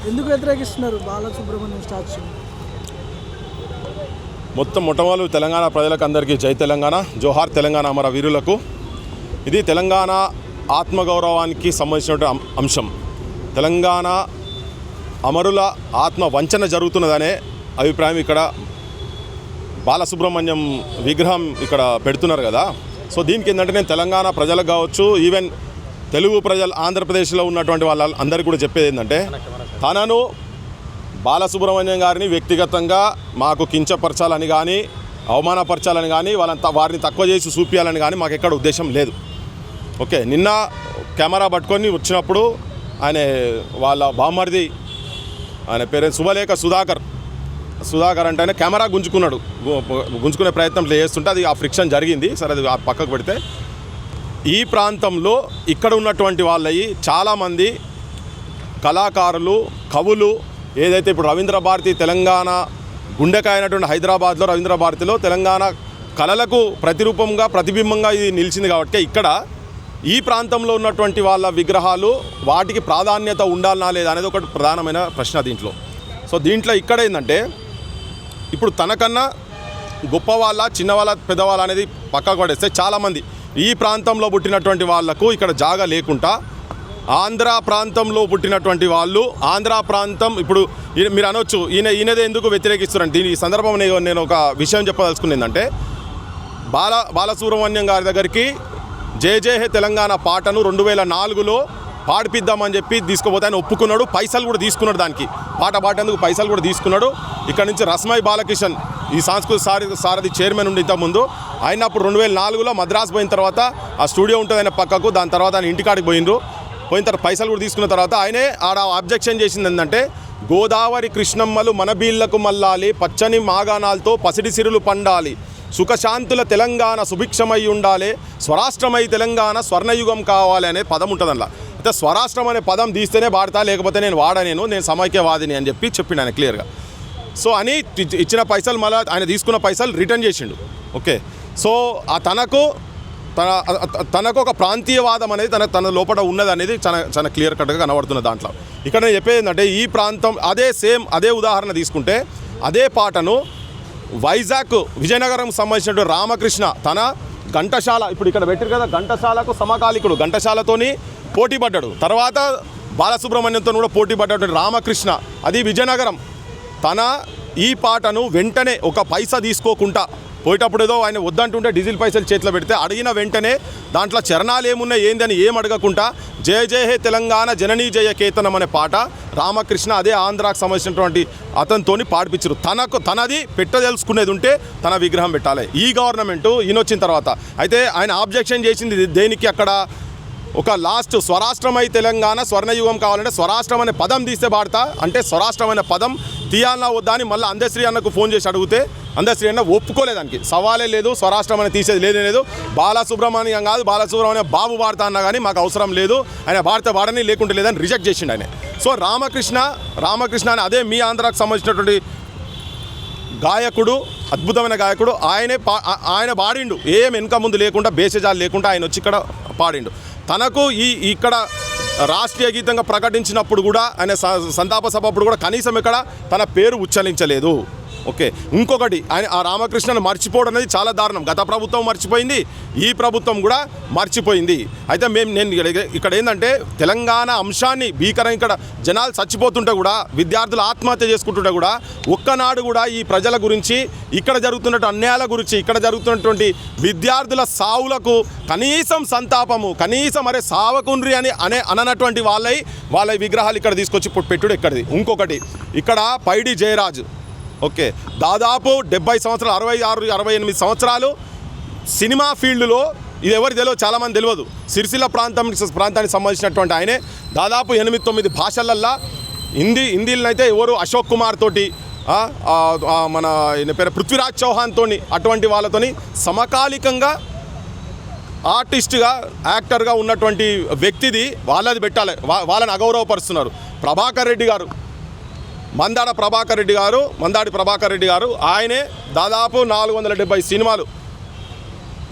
ఎందుకు వ్యతిరేకిస్తున్నారు బాలసుబ్రహ్మణ్యం స్టాచ్యూ? మొట్టమొదలు తెలంగాణ ప్రజలకు అందరికీ జై తెలంగాణ, జోహార్ తెలంగాణ అమర వీరులకు. ఇది తెలంగాణ ఆత్మగౌరవానికి సంబంధించిన అంశం. తెలంగాణ అమరుల ఆత్మ వంచన జరుగుతున్నదనే అభిప్రాయం ఇక్కడ బాలసుబ్రహ్మణ్యం విగ్రహం ఇక్కడ పెడుతున్నారు కదా. సో దీనికి ఏంటంటే నేను తెలంగాణ ప్రజలకు కావచ్చు, ఈవెన్ తెలుగు ప్రజలు ఆంధ్రప్రదేశ్లో ఉన్నటువంటి వాళ్ళందరికీ కూడా చెప్పేది ఏంటంటే, తనను బాలసుబ్రహ్మణ్యం గారిని వ్యక్తిగతంగా మాకు కించపరచాలని కానీ అవమానపరచాలని కానీ వారిని తక్కువ చేసి చూపించాలని కానీ మాకు ఎక్కడ ఉద్దేశం లేదు. ఓకే, నిన్న కెమెరా పట్టుకొని వచ్చినప్పుడు ఆయన వాళ్ళ బామ్మర్ది, ఆయన పేరు శుభలేఖ సుధాకర్ అంటే ఆయన కెమెరా గుంజుకునే ప్రయత్నం చేస్తుంటే అది ఆ ఫ్రిక్షన్ జరిగింది. సరే, అది పక్కకు పెడితే ఈ ప్రాంతంలో ఇక్కడ ఉన్నటువంటి వాళ్ళవి చాలామంది కళాకారులు, కవులు, ఏదైతే ఇప్పుడు రవీంద్ర భారతి తెలంగాణ గుండెకాయ అయినటువంటి హైదరాబాద్లో రవీంద్ర భారతిలో తెలంగాణ కళలకు ప్రతిరూపంగా ప్రతిబింబంగా ఇది నిలిచింది. కాబట్టి ఇక్కడ ఈ ప్రాంతంలో ఉన్నటువంటి వాళ్ళ విగ్రహాలు వాటికి ప్రాధాన్యత ఉండాలనా లేదా అనేది ఒకటి ప్రధానమైన ప్రశ్న దీంట్లో. సో దీంట్లో ఇక్కడ ఏంటంటే, ఇప్పుడు తనకన్నా గొప్పవాళ్ళ, చిన్నవాళ్ళ, పెద్దవాళ్ళ అనేది పక్కకు పడేస్తే చాలామంది ఈ ప్రాంతంలో పుట్టినటువంటి వాళ్లకు ఇక్కడ జాగా లేకుండా ఆంధ్ర ప్రాంతంలో పుట్టినటువంటి వాళ్ళు, ఆంధ్ర ప్రాంతం ఇప్పుడు మీరు అనొచ్చు ఈయనదే ఎందుకు వ్యతిరేకిస్తున్నారంటే, దీని ఈ సందర్భం నేను ఒక విషయం చెప్పదలుచుకుని ఏంటంటే, బాలసుబ్రహ్మణ్యం గారి దగ్గరికి జై జై హే తెలంగాణ పాటను 2004లో పాడిపిద్దామని చెప్పి తీసుకుపోతే ఆయన ఒప్పుకున్నాడు. పైసలు కూడా తీసుకున్నాడు, దానికి పాట పాడేందుకు పైసలు కూడా తీసుకున్నాడు. ఇక్కడ నుంచి రస్మై బాలకిషన్ ఈ సాంస్కృతిక సారథి చైర్మన్ ఉండి ఇంతకుముందు ఆయన అప్పుడు 2004లో మద్రాసు పోయిన తర్వాత ఆ స్టూడియో ఉంటుంది ఆయన పక్కకు, దాని తర్వాత ఆయన ఇంటికాడికి పోయిన తర్వాత పైసలు కూడా తీసుకున్న తర్వాత ఆయనే ఆడ అబ్జెక్షన్ చేసింది ఏంటంటే, గోదావరి కృష్ణమ్మలు మన బీళ్లకు మల్లాలి, పచ్చని మాగాణాలతో పసిడి సిరులు పండాలి, సుఖశాంతుల తెలంగాణ సుభిక్షమై ఉండాలి, స్వరాష్ట్రమై తెలంగాణ స్వర్ణయుగం కావాలి అనే పదం ఉంటుంది అందులో. అయితే స్వరాష్ట్రం అనే పదం తీస్తేనే వాడతా, లేకపోతే నేను సమైక్యవాదిని అని చెప్పిండు ఆయన క్లియర్గా. సో అని ఇచ్చిన పైసలు మళ్ళీ ఆయన తీసుకున్న పైసలు రిటర్న్ చేసిండు. ఓకే, సో ఆ తనకు ఒక ప్రాంతీయవాదం అనేది తన లోపల ఉన్నది అనేది చాలా క్లియర్ కట్గా కనబడుతున్న దాంట్లో. ఇక్కడ నేను చెప్పేది ఏంటంటే, ఈ ప్రాంతం అదే ఉదాహరణ తీసుకుంటే, అదే పాటను వైజాగ్ విజయనగరం సంబంధించినటువంటి రామకృష్ణ తన ఘంటసాల, ఇప్పుడు ఇక్కడ పెట్టారు కదా, ఘంటసాలకు సమకాలికుడు, ఘంటసాలతోని పోటీ పడ్డాడు. తర్వాత బాలసుబ్రహ్మణ్యంతో కూడా పోటీ పడ్డటువంటి రామకృష్ణ, అది విజయనగరం, తన ఈ పాటను వెంటనే ఒక పైసా తీసుకోకుండా పోయేటప్పుడు ఏదో ఆయన వద్దంటుంటే డీజిల్ పైసలు చేతిలో పెడితే అడిగిన వెంటనే దాంట్లో చరణాలు ఏమున్నాయి ఏందని ఏం అడగకుండా జయ జయ హే తెలంగాణ జననీ జయ కేతనం అనే పాట రామకృష్ణ అదే ఆంధ్రాకు సంబంధించినటువంటి అతనితోని పాడిపించారు. తనది పెట్టదలుచుకునేది ఉంటే తన విగ్రహం పెట్టాలి. ఈ గవర్నమెంటు ఈయనొచ్చిన తర్వాత అయితే ఆయన ఆబ్జెక్షన్ చేసింది దేనికి, అక్కడ ఒక లాస్ట్ స్వరాష్ట్రమై తెలంగాణ స్వర్ణయుగం కావాలంటే స్వరాష్ట్రం అనే పదం తీస్తే పాడతా అంటే స్వరాష్ట్రం అనే పదం తీయాలన్నా వద్దా అని మళ్ళీ అందశ్రీ అన్నకు ఫోన్ చేసి అడిగితే అందశ్రీ అన్న ఒప్పుకోలేదానికి, సవాలే లేదు, స్వరాష్ట్రం అని తీసేది లేదు, బాలసుబ్రహ్మణ్యం కాదు బాలసుబ్రహ్మణ్యం బాబు వాడతా అన్నా కానీ మాకు అవసరం లేదు, ఆయన వాడని లేకుంటే లేదని రిజెక్ట్ చేసిండు ఆయన. సో రామకృష్ణ అని అదే మీ ఆంధ్రాకు సంబంధించినటువంటి గాయకుడు, అద్భుతమైన గాయకుడు, ఆయన పాడిండు, ఏం వెనుక ముందు లేకుండా బేసజాలు లేకుండా ఆయన వచ్చి ఇక్కడ పాడిండు. తనకు ఇక్కడ రాష్ట్రీయ గీతంగా ప్రకటించినప్పుడు కూడా ఆయన సంతాప సభ అప్పుడు కూడా కనీసం ఇక్కడ తన పేరు ఉచ్చరించలేదు. ఓకే, ఇంకొకటి ఆయన ఆ రామకృష్ణను మర్చిపోవడం అనేది చాలా దారుణం. గత ప్రభుత్వం మర్చిపోయింది, ఈ ప్రభుత్వం కూడా మర్చిపోయింది. అయితే నేను ఇక్కడ ఏంటంటే, తెలంగాణ అంశాన్ని భీకరంగా ఇక్కడ జనాలు చచ్చిపోతుంటే కూడా, విద్యార్థులు ఆత్మహత్య చేసుకుంటుంటే కూడా ఒక్కనాడు కూడా ఈ ప్రజల గురించి, ఇక్కడ జరుగుతున్నటువంటి అన్యాయాల గురించి, ఇక్కడ జరుగుతున్నటువంటి విద్యార్థుల సావులకు కనీసం సంతాపము, కనీసం అరే సావకుండ్రి అననటువంటి వాళ్ళ విగ్రహాలు ఇక్కడ తీసుకొచ్చి పెట్టుడు ఎక్కడిది. ఇంకొకటి ఇక్కడ పైడి జయరాజు, ఓకే, దాదాపు 70 సంవత్సరాలు, 66-68 సంవత్సరాలు సినిమా ఫీల్డ్లో, ఇది ఎవరికి తెలియదు, చాలామంది తెలియదు. సిరిసిల్ల ప్రాంతానికి సంబంధించినటువంటి ఆయనే దాదాపు 8-9 భాషలల్లో హిందీలో అయితే ఎవరు అశోక్ కుమార్ తోటి, మన పేరు పృథ్వీరాజ్ చౌహాన్ తోని, అటువంటి వాళ్ళతోని సమకాలికంగా ఆర్టిస్ట్గా యాక్టర్గా ఉన్నటువంటి వ్యక్తిది వాళ్ళది పెట్టాలి, వాళ్ళని అగౌరవపరుస్తున్నారు. మందాడి ప్రభాకర్ రెడ్డి గారు ఆయనే దాదాపు 470 సినిమాలు,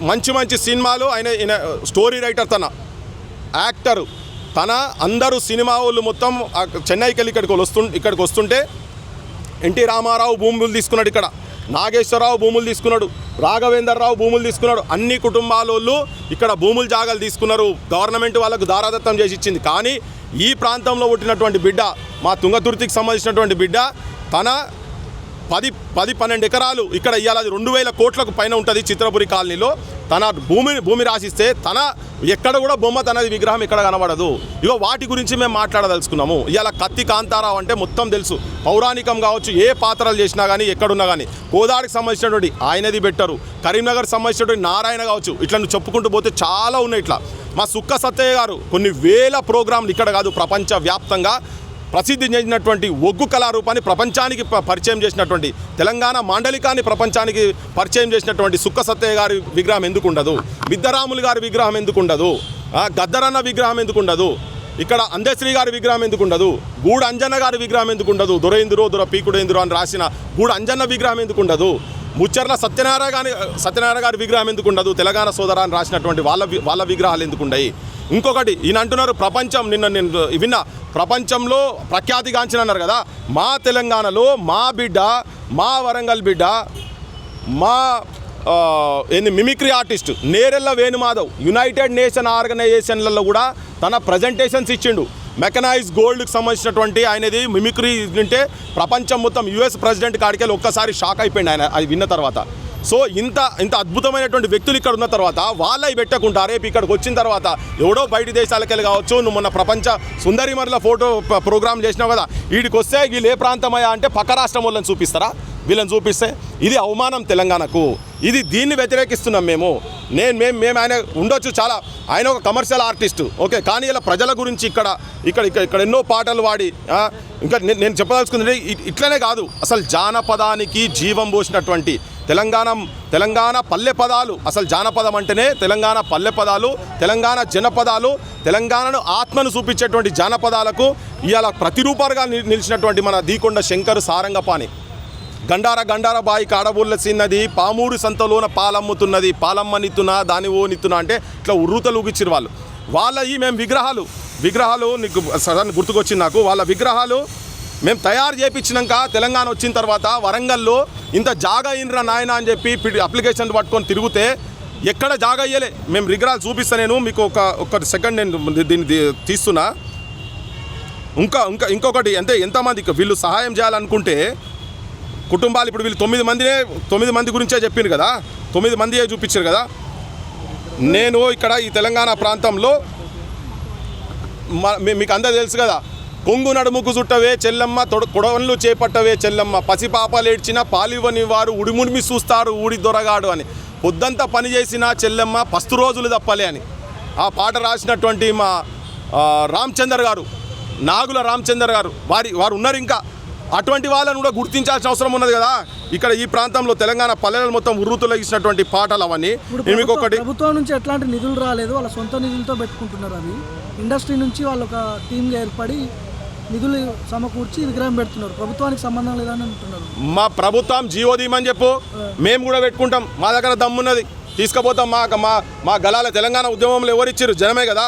మంచి సినిమాలు, ఆయన స్టోరీ రైటర్, తన యాక్టరు, తన అందరూ సినిమా వాళ్ళు మొత్తం చెన్నైకి వెళ్ళి ఇక్కడికి వస్తుంటే ఎన్టీ రామారావు భూములు తీసుకున్నాడు, ఇక్కడ నాగేశ్వరరావు భూములు తీసుకున్నాడు, రాఘవేంద్రరావు భూములు తీసుకున్నాడు. అన్ని కుటుంబాల వాళ్ళు ఇక్కడ భూములు జాగాలు తీసుకున్నారు. గవర్నమెంట్ వాళ్ళకు దారాదత్తం చేసి ఇచ్చింది. కానీ ఈ ప్రాంతంలో పుట్టినటువంటి బిడ్డ, మా తుంగతుర్తికి సంబంధించినటువంటి బిడ్డ, తన 10-12 ఎకరాలు ఇక్కడ ఇవాళ 2,000 కోట్లకు పైన ఉంటుంది చిత్రపురి కాలనీలో. తన భూమి రాసిస్తే తన ఎక్కడ కూడా బొమ్మ తనది విగ్రహం ఎక్కడ కనబడదు. ఇగో వాటి గురించి మేము మాట్లాడదలుచుకున్నాము. ఇవాళ కత్తి కాంతారావు అంటే మొత్తం తెలుసు, పౌరాణికం కావచ్చు, ఏ పాత్రలు చేసినా కానీ ఎక్కడున్నా కానీ. కోదాడికి సంబంధించినటువంటి ఆయనది బెట్టరు, కరీంనగర్ సంబంధించినటువంటి నారాయణ కావచ్చు, ఇట్లా నువ్వు చెప్పుకుంటూ పోతే చాలా ఉన్నాయి. ఇట్లా మా సుక్క సత్తయ్య గారు కొన్ని వేల ప్రోగ్రాంలు ఇక్కడ కాదు ప్రపంచవ్యాప్తంగా ప్రసిద్ధి చెందినటువంటి ఒగ్గు కళారూపాన్ని ప్రపంచానికి పరిచయం చేసినటువంటి, తెలంగాణ మాండలికాన్ని ప్రపంచానికి పరిచయం చేసినటువంటి సుక్క సత్తయ్య గారి విగ్రహం ఎందుకు ఉండదు? బిద్దరాములు గారి విగ్రహం ఎందుకు ఉండదు? గద్దరన్న విగ్రహం ఎందుకు ఉండదు? ఇక్కడ అందశ్రీ గారి విగ్రహం ఎందుకు ఉండదు? గూడు అంజన్న గారి విగ్రహం ఎందుకు ఉండదు? దొర పీకుడేందురో అని రాసిన గూడు అంజన్న విగ్రహం ఎందుకు ఉండదు? ముచ్చర్ల సత్యనారాయణ గారి విగ్రహం ఎందుకు ఉండదు? తెలంగాణ సోదర అని రాసినటువంటి వాళ్ళ విగ్రహాలు ఎందుకు ఉన్నాయి? ఇంకొకటి ఈయన అంటున్నారు ప్రపంచం, నేను విన్నా, ప్రపంచంలో ప్రఖ్యాతిగాంచిన అన్నారు కదా. మా తెలంగాణలో మా బిడ్డ, మా వరంగల్ బిడ్డ, మా mimicry artist Nerella Venumadhav united nation ఆర్గనైజేషన్లలో కూడా తన ప్రజెంటేషన్స్ ఇచ్చిండు. మెకనైజ్ గోల్డ్కి సంబంధించినటువంటి ఆయనది మిమిక్రీ వింటే ప్రపంచం మొత్తం యుఎస్ ప్రెసిడెంట్ కాడికెళ్ళి ఒక్కసారి షాక్ అయిపోయింది ఆయన అది విన్న తర్వాత. సో ఇంత అద్భుతమైనటువంటి వ్యక్తులు ఇక్కడ ఉన్న తర్వాత వాళ్ళవి పెట్టకుండా రేపు ఇక్కడికి వచ్చిన తర్వాత ఎవడో బయట దేశాలకు వెళ్ళి కావచ్చు, నువ్వు మొన్న ప్రపంచ సుందరిమరుల ఫోటో ప్రోగ్రామ్ చేసినావు కదా, వీడికి వస్తే వీళ్ళు ఏ ప్రాంతమయ్యా అంటే పక్క రాష్ట్రం వాళ్ళని చూపిస్తారా? వీళ్ళని చూపిస్తే ఇది అవమానం తెలంగాణకు. దీన్ని వ్యతిరేకిస్తున్నాం మేము. మేము ఆయన ఉండొచ్చు, చాలా ఆయన ఒక కమర్షియల్ ఆర్టిస్టు, ఓకే, కానీ ఇలా ప్రజల గురించి ఇక్కడ ఎన్నో పాటలు వాడి ఇంకా నేను చెప్పదలుచుకుంది ఇట్లనే కాదు, అసలు జానపదానికి జీవం పోసినటువంటి తెలంగాణ పల్లె పదాలు, అసలు జానపదం అంటేనే తెలంగాణ పల్లె పదాలు, తెలంగాణ జనపదాలు, తెలంగాణను ఆత్మను చూపించేటువంటి జానపదాలకు ఇవాళ ప్రతిరూపాలుగా నిలిచినటువంటి మన దీకొండ శంకర్ సారంగపాణి, గండార బాయి కాడబుల్ల సిన్నది, పామూరు సంతలోన పాలమ్ముతున్నది, పాలమ్మనిత్తున్నా దాని ఓ నిత్తున్నా అంటే ఇట్లా ఉర్రూతలు ఊగిచ్చిరు వాళ్ళు. వాళ్ళవి మేము విగ్రహాలు నీకు సడన్ గుర్తుకొచ్చింది నాకు. వాళ్ళ విగ్రహాలు మేము తయారు చేయించినాక తెలంగాణ వచ్చిన తర్వాత వరంగల్లో ఇంత జాగా అయినరా నాయన అని చెప్పి అప్లికేషన్ పట్టుకొని తిరిగితే ఎక్కడ జాగా అయ్యలే. మేము విగ్రహాలు చూపిస్తాను, నేను మీకు ఒక సెకండ్ నేను దీన్ని తీస్తున్నా. ఇంకొకటి అంటే ఎంతమంది వీళ్ళు సహాయం చేయాలనుకుంటే కుటుంబాలు, ఇప్పుడు వీళ్ళు 9 మంది గురించే చెప్పిండ్రు కదా, 9 మంది చూపించారు కదా. నేను ఇక్కడ ఈ తెలంగాణ ప్రాంతంలో మీకు అందరూ తెలుసు కదా, కొంగు నడుముకు చుట్టవే చెల్లమ్మ, కొడవన్లు చేపట్టవే చెల్లమ్మ, పసిపాపలేడ్చిన పాలివని వారు ఉడిముడిమి చూస్తారు ఊడి దొరగాడు అని, పొద్దంతా పని చేసిన చెల్లమ్మ పస్తు రోజులు తప్పలే అని ఆ పాట రాసినటువంటి మా రామచందర్ గారు, నాగుల రామచందర్ గారు, వారు ఉన్నారు. ఇంకా అటువంటి వాళ్ళని కూడా గుర్తించాల్సిన అవసరం ఉన్నది కదా. ఇక్కడ ఈ ప్రాంతంలో తెలంగాణ పల్లెలు మొత్తం ఉర్రూతులగిసినటువంటి పాటలు అవన్నీ. మీకు ఒకటి, ప్రభుత్వం నుంచి ఎట్లాంటి నిధులు రాలేదు, వాళ్ళ సొంత నిధులతో పెట్టుకుంటున్నారు. అది ఇండస్ట్రీ నుంచి వాళ్ళు ఒక టీంగా ఏర్పడి నిధులు సమకూర్చి విగ్రహం పెడుతున్నారు, ప్రభుత్వానికి సంబంధం లేదని అంటున్నారు. మా ప్రభుత్వం జీవోదీమని చెప్పు, మేము కూడా పెట్టుకుంటాం, మా దగ్గర దమ్మున్నది తీసుకుపోతాం. మా గలాల తెలంగాణ ఉద్యమంలో ఎవరిచ్చారు? జనమే కదా,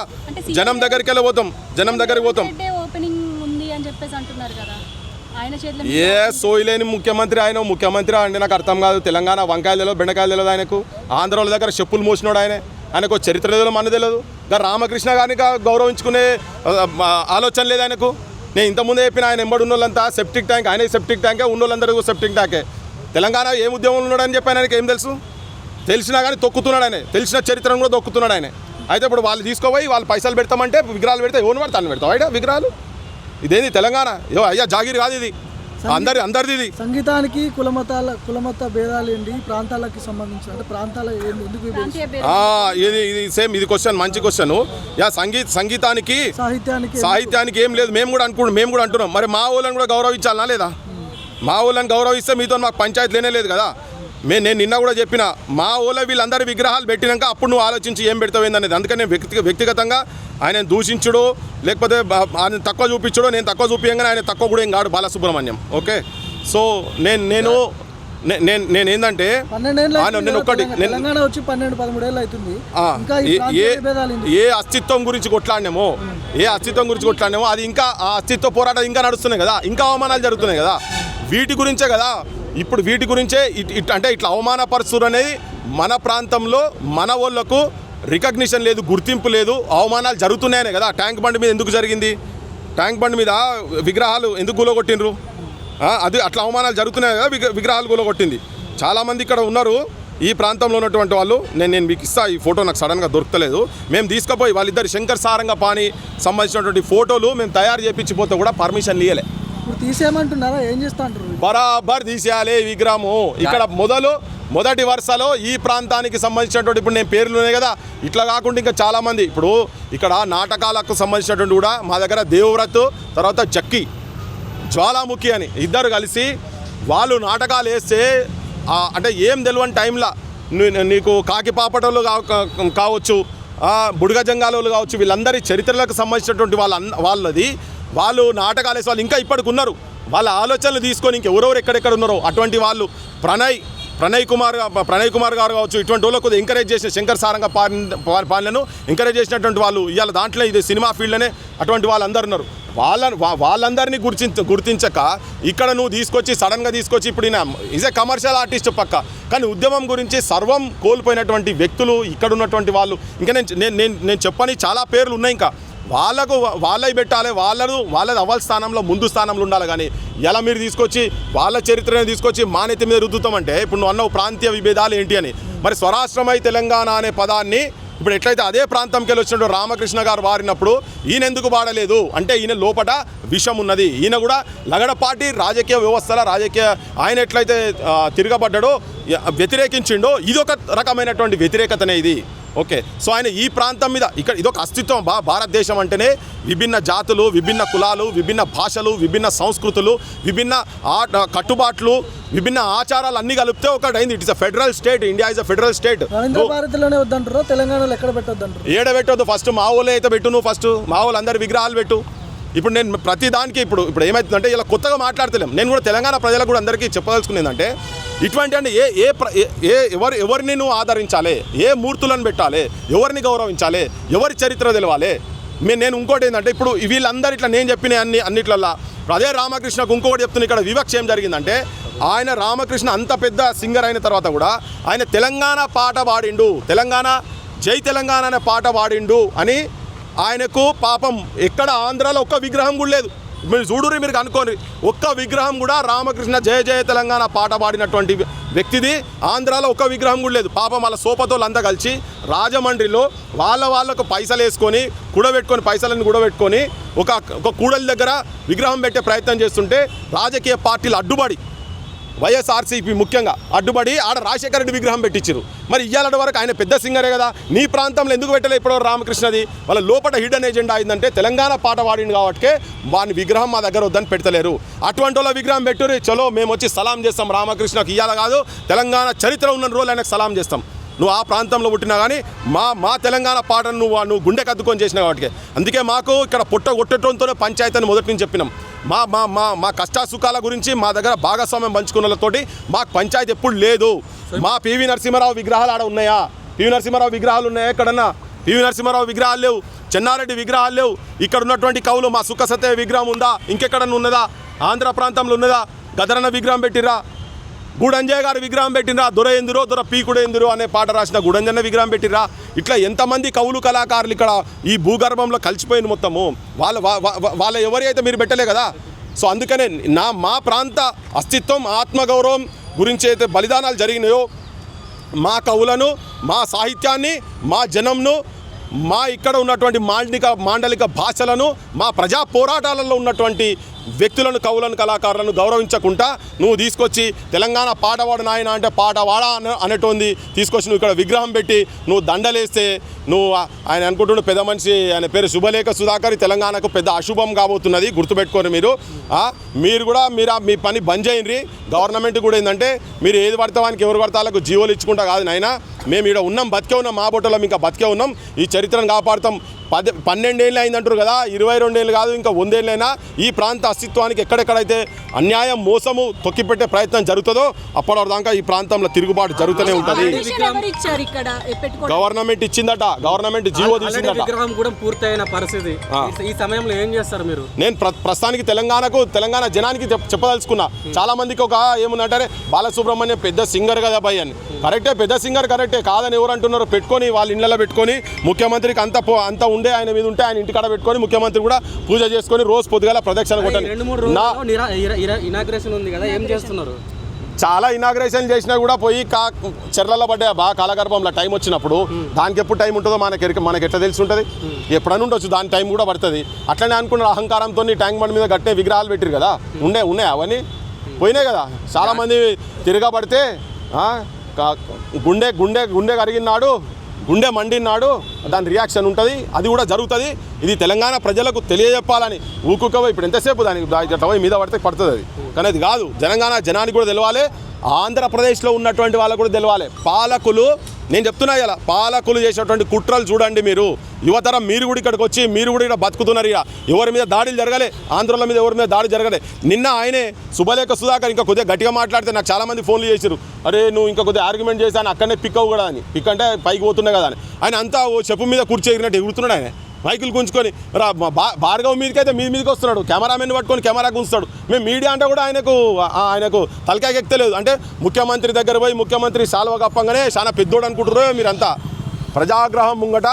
జనం దగ్గరికి వెళ్ళిపోతాం, జనం దగ్గరికి పోతాం. ఏ సోయిలేని ముఖ్యమంత్రి ఆయన, ముఖ్యమంత్రి అంటే నాకు అర్థం కాదు. తెలంగాణ వంకాయలు తెలియదు, బెండకాయలు తెలియదు ఆయనకు, ఆంధ్రాల దగ్గర చెప్పులు మోసినాడు ఆయనకు చరిత్ర తెలియదు, మన తెలియదు. రామకృష్ణ గారిని గౌరవించుకునే ఆలోచన లేదు ఆయనకు. నేను ఇంతకుముందే చెప్పిన ఆయన ఎంబడి ఉన్న వాళ్ళంతా సెప్టిక్ ట్యాంక్, ఆయన సెప్టిక్ ట్యాంకే, ఉన్న వాళ్ళందరూ సెప్టిక్ ట్యాంకే. తెలంగాణ ఏం ఉద్యమంలో ఉన్నాడని చెప్పి ఆయనకి ఏం తెలుసు? తెలిసినా కానీ తొక్కుతున్నాడు ఆయన, తెలిసిన చరిత్రను కూడా తొక్కుతున్నాడు ఆయన. అయితే ఇప్పుడు వాళ్ళు తీసుకోపోయి వాళ్ళు పైసలు పెడతామంటే విగ్రహాలు పెడితే ఎవరు పడతాను పెడతావు అయితే విగ్రహాలు? ఇదేంది తెలంగాణ? అయ్యా జాగిరి కాదు ఇది, అందరిది ఇది. సంగీతానికి కులమత భేదాలు ఏంటి ప్రాంతాలకి సంబంధించి, అంటే ప్రాంతాలు ఎందుకు ఇది సేమ్ ఇది క్వశ్చన్, మంచి క్వశ్చన్. యా సంగీతానికి సాహిత్యానికి ఏం లేదు, మేము కూడా అంటున్నాం. మరి మా ఊళ్ళని కూడా గౌరవించాలనా లేదా? మా ఊళ్ళని గౌరవిస్తే మీతో మాకు పంచాయతీ లేనే లేదు కదా. నేను నిన్న కూడా చెప్పిన, మా ఊళ్ళో వీళ్ళందరి విగ్రహాలు పెట్టినాక అప్పుడు నువ్వు ఆలోచించి ఏం పెడతావు అనేది. అందుకని నేను వ్యక్తిగతంగా ఆయన దూషించడు, లేకపోతే ఆయన తక్కువ చూపించడు, నేను తక్కువ చూపించగానే ఆయన తక్కువ కూడా ఏం కాడు బాలసుబ్రహ్మణ్యం. ఓకే, సో నేను నేనేందంటే 12 ఏళ్ళు అవుతుంది నేను కదా ఒక్కటి తెలంగాణ వచ్చి 12-13 ఏళ్ళు అవుతుంది. ఇంకా ఈ ఏ ప్రాంతీయ విభేదాలు ఎందుకు? ఏ అస్తిత్వం గురించి కొట్లాడినామో అది ఇంకా ఆ అస్తిత్వ పోరాటం ఇంకా నడుస్తున్నాయి కదా, ఇంకా అవమానాలు జరుగుతున్నాయి కదా, వీటి గురించే కదా. ఇప్పుడు వీటి గురించే అంటే ఇట్లా అవమానపరుస్తురు అనేది మన ప్రాంతంలో మన వాళ్ళకు రికగ్నిషన్ లేదు, గుర్తింపు లేదు, అవమానాలు జరుగుతున్నాయనే కదా. ట్యాంక్ బండ్ మీద ఎందుకు జరిగింది, ట్యాంక్ బండ్ మీద విగ్రహాలు ఎందుకు కూలగొట్టిండ్రు, అది అట్లా అవమానాలు జరుగుతున్నాయి కదా, విగ్రహాలు కూలగొట్టింది. చాలామంది ఇక్కడ ఉన్నారు ఈ ప్రాంతంలో ఉన్నటువంటి వాళ్ళు. నేను మీకు ఇస్తా, ఈ ఫోటో నాకు సడన్గా దొరకలేదు. మేము తీసుకుపోయి వాళ్ళిద్దరు శంకర్ సారంగపాణి సంబంధించినటువంటి ఫోటోలు మేము తయారు చేయించిపోతే కూడా పర్మిషన్ ఇవ్వలే. ఇప్పుడు తీసేయమంటున్నారా, ఏం చేస్తా అంటారు? బరాబర్ తీసేయాలి విగ్రహము. ఇక్కడ మొదటి వరుసలో ఈ ప్రాంతానికి సంబంధించినటువంటి, ఇప్పుడు నేను పేర్లు ఉన్నాయి కదా, ఇట్లా కాకుండా ఇంకా చాలామంది ఇప్పుడు ఇక్కడ నాటకాలకు సంబంధించినటువంటి కూడా మా దగ్గర దేవవ్రత్, తర్వాత జక్కి, జ్వాలాముఖి అని ఇద్దరు కలిసి వాళ్ళు నాటకాలు వేస్తే అంటే ఏం తెలియని టైంలో నీకు కాకి పాపటోళ్ళు కావచ్చు, బుడగ జంగాలోళ్ళు కావచ్చు, వీళ్ళందరి చరిత్రలకు సంబంధించినటువంటి వాళ్ళు నాటకాలు వేసే వాళ్ళు ఇంకా ఇప్పటికి ఉన్నారు. వాళ్ళ ఆలోచనలు తీసుకొని ఇంకెవరెవరు ఎక్కడెక్కడ ఉన్నారో అటువంటి వాళ్ళు ప్రణయ్ కుమార్ గారు కావచ్చు, ఇటువంటి వాళ్ళకు కొద్దిగా ఎంకరేజ్ చేసిన శంకర్ సారంగ పాలనను ఎంకరేజ్ చేసినటువంటి వాళ్ళు ఇవాళ దాంట్లో ఇది సినిమా ఫీల్డ్లోనే అటువంటి వాళ్ళందరూ ఉన్నారు. వాళ్ళందరినీ గుర్తించక ఇక్కడ నువ్వు సడన్గా తీసుకొచ్చి ఇప్పుడు ఈజ్ ఏ కమర్షియల్ ఆర్టిస్ట్ పక్క, కానీ ఉద్యమం గురించి సర్వం కోల్పోయినటువంటి వ్యక్తులు ఇక్కడ ఉన్నటువంటి వాళ్ళు. ఇంకా నేను చెప్పని చాలా పేర్లు ఉన్నాయి. ఇంకా వాళ్ళవి పెట్టాలి, వాళ్ళది అవ్వాల స్థానంలో ముందు స్థానంలో ఉండాలి. కానీ ఎలా మీరు తీసుకొచ్చి వాళ్ళ చరిత్రను తీసుకొచ్చి మా నెత్తి మీద రుద్దుతామంటే, ఇప్పుడు నువ్వు అన్నావు ప్రాంతీయ విభేదాలు ఏంటి అని, మరి స్వరాష్ట్రమై తెలంగాణ అనే పదాన్ని ఇప్పుడు ఎట్లయితే అదే ప్రాంతంకి వెళ్ళి వచ్చినట్టు రామకృష్ణ గారు వారినప్పుడు ఈయన ఎందుకు వాడలేదు అంటే, ఈయన లోపట విషం ఉన్నది. ఈయన కూడా లగడపాటి రాజకీయ వ్యవస్థల ఆయన ఎట్లయితే తిరగబడ్డాడో, వ్యతిరేకించిండో, ఇదొక రకమైనటువంటి వ్యతిరేకతనే ఇది. ఓకే, సో ఆయన ఈ ప్రాంతం మీద ఇక్కడ ఇదొక అస్తిత్వం. భారతదేశం అంటేనే విభిన్న జాతులు, విభిన్న కులాలు, విభిన్న భాషలు, విభిన్న సంస్కృతులు, విభిన్న కట్టుబాట్లు, విభిన్న ఆచారాలు అన్నీ కలిపితే ఒకటైంది. It is a federal state. India is a federal state. భారత్లోనే వద్దంటారు, తెలంగాణలో ఎక్కడ పెట్టొద్దంటారు? ఏడ పెట్టొద్దు. ఫస్ట్ మా ఊళ్ళో అయితే పెట్టు, నువ్వు ఫస్ట్ మా వాళ్ళు అందరి విగ్రహాలు పెట్టు. ఇప్పుడు నేను ప్రతి దానికి ఇప్పుడు ఏమవుతుందంటే ఇలా కొత్తగా మాట్లాడతలేం. నేను కూడా తెలంగాణ ప్రజలకు కూడా అందరికీ చెప్పదలుచుకునేది అంటే, ఇటువంటి అంటే ఎవరిని నువ్వు ఆదరించాలి, ఏ మూర్తులను పెట్టాలి, ఎవరిని గౌరవించాలి, ఎవరి చరిత్ర తెలవాలి. నేను ఇంకోటి ఏంటంటే, ఇప్పుడు వీళ్ళందరూ ఇట్లా నేను చెప్పిన అన్నిట్లల్లా అదే రామకృష్ణకు ఇంకొకటి చెప్తున్నా. ఇక్కడ వివక్ష ఏం జరిగిందంటే, ఆయన రామకృష్ణ అంత పెద్ద సింగర్ అయిన తర్వాత కూడా ఆయన తెలంగాణ పాట పాడిండు, జై తెలంగాణ అనే పాట పాడిండు అని ఆయనకు పాపం ఎక్కడ ఆంధ్రాలో ఒక్క విగ్రహం కూడా లేదు. మీరు చూడురి, మీరు కనుక్కోండి, ఒక్క విగ్రహం కూడా రామకృష్ణ జయ జయ తెలంగాణ పాట పాడినటువంటి వ్యక్తిది ఆంధ్రాలో ఒక్క విగ్రహం కూడా లేదు. పాపం వాళ్ళ సోపతోళ్ళు అంతా కలిసి రాజమండ్రిలో వాళ్ళకు పైసలు వేసుకొని పైసలను కూడబెట్టుకొని ఒక కూడలి దగ్గర విగ్రహం పెట్టే ప్రయత్నం చేస్తుంటే రాజకీయ పార్టీలు అడ్డుపడి, వైఎస్ఆర్సీపీ ముఖ్యంగా అడ్డుపడి ఆడ రాజశేఖర రెడ్డి విగ్రహం పెట్టించారు. మరి ఇయ్యాలటి వరకు ఆయన పెద్ద సింగరే కదా, నీ ప్రాంతంలో ఎందుకు పెట్టలే ఇప్పటివరకు రామకృష్ణది? వాళ్ళ లోపల హిడెన్ ఎజెండా అయిందంటే తెలంగాణ పాట పాడింది కాబట్టి వాని విగ్రహం మా దగ్గర వద్దని పెడతలేరు. అటువంటి వాళ్ళ విగ్రహం పెట్టుర్రి, చలో మేము వచ్చి సలాం చేస్తాం రామకృష్ణకి. ఇయ్యాల కాదు, తెలంగాణ చరిత్ర ఉన్న రోజులు ఆయనకు సలాం చేస్తాం. నువ్వు ఆ ప్రాంతంలో పుట్టినా కానీ మా తెలంగాణ పాటను నువ్వు గుండె కద్దుకొని చేసినావు కాబట్టి. అందుకే మాకు ఇక్కడ కొట్టడంతోనే పంచాయతీని మొదటి నుంచి చెప్పినాం. మా కష్టాసుఖాల గురించి మా దగ్గర భాగస్వామ్యం పంచుకున్న వాళ్ళతోటి మాకు పంచాయతీ ఎప్పుడు లేదు. మా పివి నరసింహారావు విగ్రహాలు ఆడ ఉన్నాయా? పివి నరసింహారావు విగ్రహాలు ఉన్నాయా ఎక్కడన్నా? పివి నరసింహారావు విగ్రహాలు లేవు, చెన్నారెడ్డి విగ్రహాలు లేవు. ఇక్కడ ఉన్నటువంటి కవులు మా సుఖ సత్య విగ్రహం ఉందా? ఇంకెక్కడన్నా ఉన్నదా? ఆంధ్ర ప్రాంతంలో ఉన్నదా? గదరన్న విగ్రహం పెట్టిరా, గూడంజయ్య గారి విగ్రహం పెట్టినరా, దొర ఎందురో దొర పీకుడు ఎందురో అనే పాట రాసిన గూడంజన్న విగ్రహం పెట్టిరా. ఇట్లా ఎంతమంది కవులు కళాకారులు ఇక్కడ ఈ భూగర్భంలో కలిసిపోయింది మొత్తము. వాళ్ళ ఎవరి అయితే మీరు పెట్టలే కదా. సో అందుకనే మా ప్రాంత అస్తిత్వం, ఆత్మగౌరవం గురించి అయితే బలిదానాలు జరిగినాయో, మా కవులను, మా సాహిత్యాన్ని, మా జనంను, మా ఇక్కడ ఉన్నటువంటి మాండలిక భాషలను, మా ప్రజా పోరాటాలలో ఉన్నటువంటి వ్యక్తులను, కవులను, కళాకారులను గౌరవించకుండా నువ్వు తీసుకొచ్చి తెలంగాణ పాటవాడు నాయన అంటే పాటవాడా అనేటోంది తీసుకొచ్చి నువ్వు ఇక్కడ విగ్రహం పెట్టి నువ్వు దండలేస్తే నువ్వు ఆయన అనుకుంటున్న పెద్ద మనిషి, ఆయన పేరు శుభలేఖ సుధాకర్, తెలంగాణకు పెద్ద అశుభం కాబోతున్నది, గుర్తుపెట్టుకోరు మీరు కూడా మీ పని బంద్ చేయండి. గవర్నమెంట్ కూడా ఏంటంటే మీరు ఏది పడతావానికి ఎవరు పడతాలకు జీవోలు ఇచ్చుకుంటా కాదు నాయన. మేము ఇక్కడ ఉన్నాం, బతికే ఉన్నాం, మా బొట్టలో ఇంకా బతికే ఉన్నాం, ఈ చరిత్రను కాపాడుతాం. 12 ఏళ్ళు అయిందంటారు కదా, 22 ఏళ్ళు కాదు, ఇంకా 100 ఏళ్ళైనా ఈ ప్రాంత అస్తిత్వానికి ఎక్కడెక్కడైతే అన్యాయం మోసము తొక్కిపెట్టే ప్రయత్నం జరుగుతుందో అప్పటిదాకా ఈ ప్రాంతంలో తిరుగుబాటు జరుగుతూనే ఉంటుంది. గవర్నమెంట్ ఇచ్చిందట, గవర్నమెంట్ జీవో తీసిందట. విగ్రహం కూడా పూర్తయిన పరిస్థితి. ఈ సమయంలో ఏం చేస్తారు మీరు? నేను ప్రస్తుతానికి తెలంగాణ జనానికి చెప్పదలుచుకున్నా. చాలా మందికి ఒక ఏముందంటే బాలసుబ్రహ్మణ్యం పెద్ద సింగర్ కదా భయ్ అని. కరెక్టే, పెద్ద సింగర్ కరెక్టే, కాదని ఎవరు అంటున్నారు? పెట్టుకొని వాళ్ళ ఇళ్ళలో పెట్టుకొని ముఖ్యమంత్రికి అంత ఉండే ఆయన మీద ఉంటే ఆయన ఇంటికాడ పెట్టుకొని ముఖ్యమంత్రి కూడా పూజ చేసుకొని రోజు పొద్దుగాల ప్రదక్షిణ కొట్టాలి. 2-3 రోజులు ఇనాగ్రేషన్ ఉంది కదా, ఏం చేస్తున్నారు? చాలా ఇనాగ్రేషన్ చేసినా కూడా పోయి చెర్లలో పడ్డాయి బాగా కాలగర్భంలో టైం వచ్చినప్పుడు. దానికి ఎప్పుడు టైం ఉంటుందో మనకి ఎట్లా తెలిసి ఉంటుంది? ఎప్పుడైనా ఉండొచ్చు, దాని టైం కూడా పడుతుంది. అట్లనే అనుకున్న అహంకారంతో ట్యాంక్ బండ్ మీద కట్టే విగ్రహాలు పెట్టారు కదా, ఉన్నాయి అవన్నీ పోయినాయి కదా. చాలామంది తిరగబడితే గుండె కరిగినాడు, గుండె మండినాడు, దాని రియాక్షన్ ఉంటుంది. అది కూడా జరుగుతుంది. ఇది తెలంగాణ ప్రజలకు తెలియజెప్పాలని ఊకుకవ ఇప్పుడు ఎంతసేపు దానికి మీద పడితే పడుతుంది అది. కానీ అది కాదు, జనానికి కూడా తెలవాలి, ఆంధ్రప్రదేశ్లో ఉన్నటువంటి వాళ్ళకు కూడా తెలవాలి. పాలకులు, నేను చెప్తున్నా ఇలా, పాలకులు చేసేటువంటి కుట్రలు చూడండి మీరు. యువతరం మీరు కూడా ఇక్కడికి వచ్చి మీరు కూడా ఇక్కడ బతుకుతున్నారు. ఇక ఎవరి మీద దాడులు జరగలే, ఆంధ్రుల మీద ఎవరి మీద దాడి జరగలే. నిన్న ఆయనే శుభలేఖ సుధాకర్ ఇంకా కొద్దిగా గట్టిగా మాట్లాడితే నాకు చాలామంది ఫోన్లు చేశారు, అరే నువ్వు ఇంకా కొద్దిగా ఆర్గ్యుమెంట్ చేశాను అక్కడనే పిక్ అవ్వు కూడా అని. పిక్ అంటే పైకి పోతున్నాయి కదా అని. ఆయన అంతా ఓ చెప్పు మీద కూర్చో ఎగిరినట్టు ఎగురుతున్నాడు. ఆయన మైకులు గుంజుకొని భార్గవ్ మీదకైతే మీదకి వస్తున్నాడు, కెమెరామెన్ పట్టుకొని కెమెరా గుంచుతాడు. మేము మీడియా అంటే కూడా ఆయనకు తలకాయకి ఎక్కలేదు. అంటే ముఖ్యమంత్రి దగ్గర పోయి ముఖ్యమంత్రి శాలువ కప్పంగానే చాలా పెద్దోడు అనుకుంటున్నారు. మీరంతా ప్రజాగ్రహం ముంగట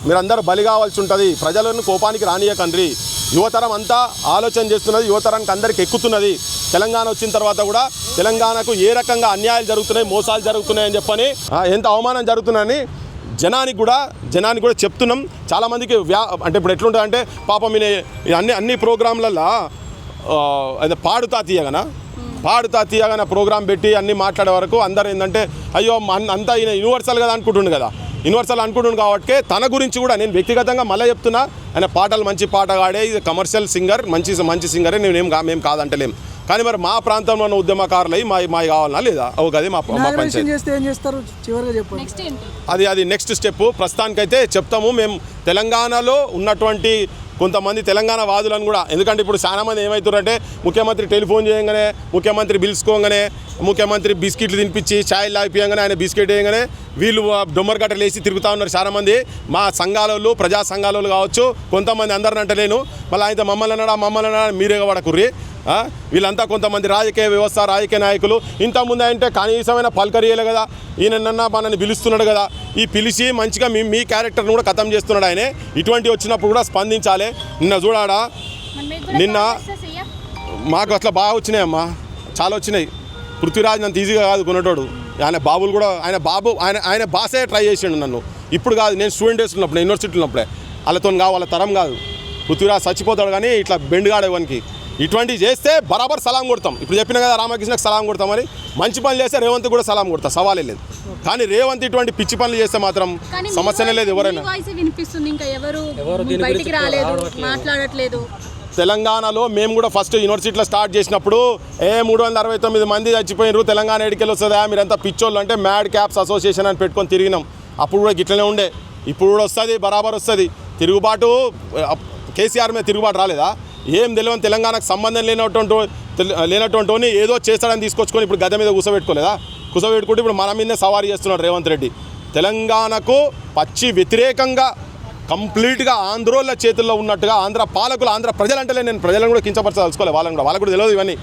మీరందరూ బలి కావాల్సి ఉంటుంది. ప్రజలను కోపానికి రానియకండ్రి. యువతరం అంతా ఆలోచన చేస్తున్నది, యువతరానికి అందరికి ఎక్కుతున్నది. తెలంగాణ వచ్చిన తర్వాత కూడా తెలంగాణకు ఏ రకంగా అన్యాయాలు జరుగుతున్నాయి, మోసాలు జరుగుతున్నాయని చెప్పని, ఎంత అవమానం జరుగుతున్నాయని జనానికి కూడా చెప్తున్నాం. చాలామందికి అంటే ఇప్పుడు ఎట్లుంటుంది అంటే పాపం అన్ని ప్రోగ్రాంలలో అదే పాడుతా తీయగానే ప్రోగ్రాం పెట్టి అన్నీ మాట్లాడే వరకు అందరూ ఏంటంటే అయ్యో అంతా ఈయన యూనివర్సల్ కదా అనుకుంటుండు కదా. యూనివర్సల్ అనుకుంటుండు కాబట్టి తన గురించి కూడా నేను వ్యక్తిగతంగా మళ్ళీ చెప్తున్నా, ఆయన పాటలు మంచి పాటగాడే, ఇది కమర్షియల్ సింగర్, మంచి సింగరే. మేము కాదంటలేం. కానీ మరి మా ప్రాంతంలో ఉన్న ఉద్యమకారులై మా కావాలన్నా లేదా అది మా పంచాయతీ. అది నెక్స్ట్ స్టెప్. ప్రస్తుతానికైతే చెప్తాము. మేము తెలంగాణలో ఉన్నటువంటి కొంతమంది తెలంగాణ వాదులను కూడా, ఎందుకంటే ఇప్పుడు చాలామంది ఏమవుతారంటే ముఖ్యమంత్రి టెలిఫోన్ చేయగానే, ముఖ్యమంత్రి పిలుచుకోగానే, ముఖ్యమంత్రి బిస్కెట్లు తినిపించి ఛాయ్ లాగిపోయంగానే ఆయన బిస్కెట్ వేయగానే వీళ్ళు డొమ్మర్ గట్టలు వేసి తిరుగుతూ ఉన్నారు చాలామంది. మా సంఘాలలో, ప్రజా సంఘాలలో కావచ్చు, కొంతమంది అందరిని అంటలేను, మళ్ళీ ఆయన మమ్మల్ని అన్నాడా మీరే పడకుర్రి. వీళ్ళంతా కొంతమంది రాజకీయ వ్యవస్థ, రాజకీయ నాయకులు. ఇంతకుముందు అంటే కనీసమైన పలకరియలే కదా, ఈయనన్నా మనల్ని పిలుస్తున్నాడు కదా, ఈ పిలిచి మంచిగా మీ క్యారెక్టర్ని కూడా ఖతం చేస్తున్నాడు ఆయనే. ఇటువంటి వచ్చినప్పుడు కూడా స్పందించాలి. నిన్న చూడాడా, నిన్న మాకు అట్లా బాగా వచ్చినాయమ్మా, చాలా వచ్చినాయి. పృథ్వీరాజ్ అంత ఈజీగా కాదు కొనేటోడు. ఆయన బాసే ట్రై చేసిండు నన్ను. ఇప్పుడు కాదు, నేను స్టూడెంట్ డేస్ ఉన్నప్పుడు, యూనివర్సిటీ ఉన్నప్పుడే. వాళ్ళతో వాళ్ళ తరం కాదు. పృథ్వీరాజ్ చచ్చిపోతాడు కానీ ఇట్లా బెండుగాడు ఇవనికి. ఇటువంటివి చేస్తే బరాబర్ సలాం కొడతాం. ఇప్పుడు చెప్పిన కదా రామకృష్ణకి సలాం కొడతామని. మంచి పనులు చేస్తే రేవంత్ కూడా సలాం కొడతా, సవాలే లేదు. కానీ రేవంత్ ఇటువంటి పిచ్చి పనులు చేస్తే మాత్రం సమస్యనే లేదు. ఎవరైనా తెలంగాణలో మేము కూడా ఫస్ట్ యూనివర్సిటీలో స్టార్ట్ చేసినప్పుడు 369 మంది చచ్చిపోయినారు, తెలంగాణ ఎడికెళ్ళి వస్తుందా, మీరంతా పిచ్చోళ్ళు అంటే మ్యాడ్ క్యాప్స్ అసోసియేషన్ అని పెట్టుకొని తిరిగినాం. అప్పుడు కూడా గిట్లనే ఉండే, ఇప్పుడు కూడా వస్తుంది, బరాబర్ వస్తుంది. తిరుగుబాటు కేసీఆర్ మీద తిరుగుబాటు రాలేదా? ఏం తెలియని తెలంగాణకు సంబంధం లేనటువంటి ఏదో చేస్తాడని తీసుకొచ్చుకొని ఇప్పుడు గద్దె మీద కూసబెట్టుకుంటే ఇప్పుడు మన మీదనే సవారీ చేస్తున్నాడు రేవంత్ రెడ్డి. తెలంగాణకు పచ్చి వ్యతిరేకంగా కంప్లీట్గా ఆంధ్రోళ్ళ చేతుల్లో ఉన్నట్టుగా ఆంధ్ర పాలకులు, ఆంధ్ర ప్రజలంటే నేను ప్రజలను కూడా కించపరచాల్సుకోవాలి. వాళ్ళకు కూడా తెలియదు ఇవన్నీ.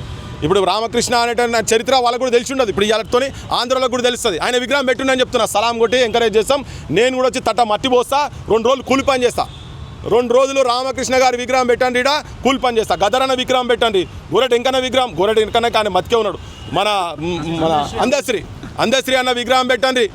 ఇప్పుడు రామకృష్ణ అనే చరిత్ర వాళ్ళకు కూడా తెలిసి ఉండదు. ఇప్పుడు ఇవాళతోని ఆంధ్రలో కూడా తెలుస్తుంది. ఆయన విగ్రహం పెట్టుండని చెప్తున్నా, సలాం కొట్టి ఎంకరేజ్ చేస్తాం. నేను కూడా వచ్చి తట్ట మట్టి పోస్తా, 2 రోజులు కూలి పని చేస్తా. 2 రోజులు రామకృష్ణ గారి విగ్రహం పెట్టండి, ఇడా కూలి పని చేస్తా. గదరన్న విగ్రహం పెట్టండి, గోరెటి వెంకన్న కానీ మతికే ఉన్నాడు. మన అందశ్రీ అన్న విగ్రహం పెట్టండి.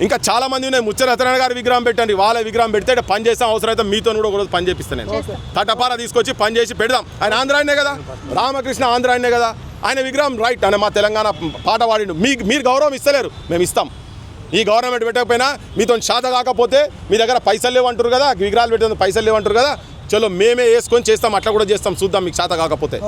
ఇంకా చాలామంది ఉన్నాయి. ముచ్చరతన గారి విగ్రహం పెట్టండి. వాళ్ళ విగ్రహం పెడితే పని చేస్తాం. అవసరమైతే మీతో కూడా ఒకరోజు పని చేపిస్తాను. నేను తటపార తీసుకొచ్చి పని చేసి పెడదాం. ఆయన ఆంధ్రాయనే కదా, రామకృష్ణ ఆంధ్రాయనే కదా. ఆయన విగ్రహం రైట్, ఆయన మా తెలంగాణ పాట వాడిండు. మీరు గౌరవం ఇస్తలేరు, మేము ఇస్తాం. ఈ గవర్నమెంట్ పెట్టకపోయినా మీతో శాత కాకపోతే మీ దగ్గర పైసలు లేవంటారు కదా, విగ్రహాలు పెట్టే పైసలు లేవంటారు కదా, చలో మేమే వేసుకొని చేస్తాం. అట్లా కూడా చేస్తాం, చూద్దాం మీకు శాత కాకపోతే.